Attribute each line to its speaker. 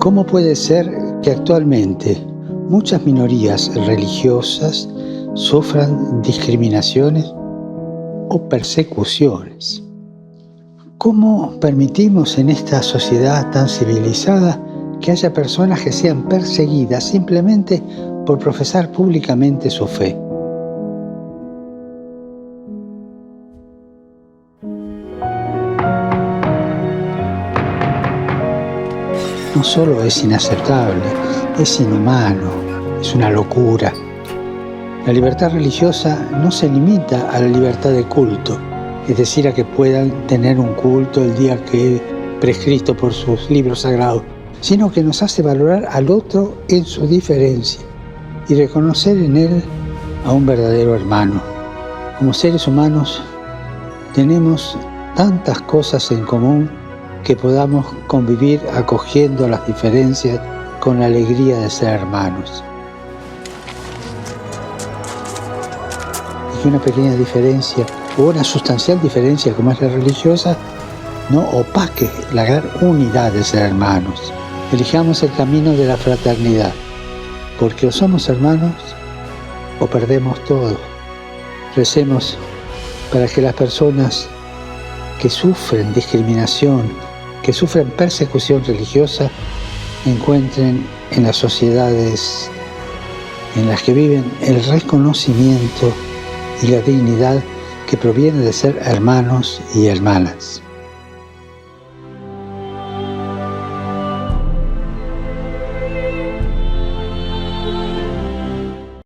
Speaker 1: ¿Cómo puede ser que actualmente muchas minorías religiosas sufran discriminaciones o persecuciones? ¿Cómo permitimos en esta sociedad tan civilizada que haya personas que sean perseguidas simplemente por profesar públicamente su fe? No solo es inaceptable, es inhumano, es una locura. La libertad religiosa no se limita a la libertad de culto, es decir, a que puedan tener un culto el día que es prescrito por sus libros sagrados, sino que nos hace valorar al otro en su diferencia y reconocer en él a un verdadero hermano. Como seres humanos tenemos tantas cosas en común que podamos convivir acogiendo las diferencias con la alegría de ser hermanos. Y que una pequeña diferencia o una sustancial diferencia como es la religiosa no opaque la gran unidad de ser hermanos. Elijamos el camino de la fraternidad, porque o somos hermanos o perdemos todo. Recemos para que las personas que sufren discriminación, que sufren persecución religiosa, encuentren en las sociedades en las que viven el reconocimiento y la dignidad que proviene de ser hermanos y hermanas.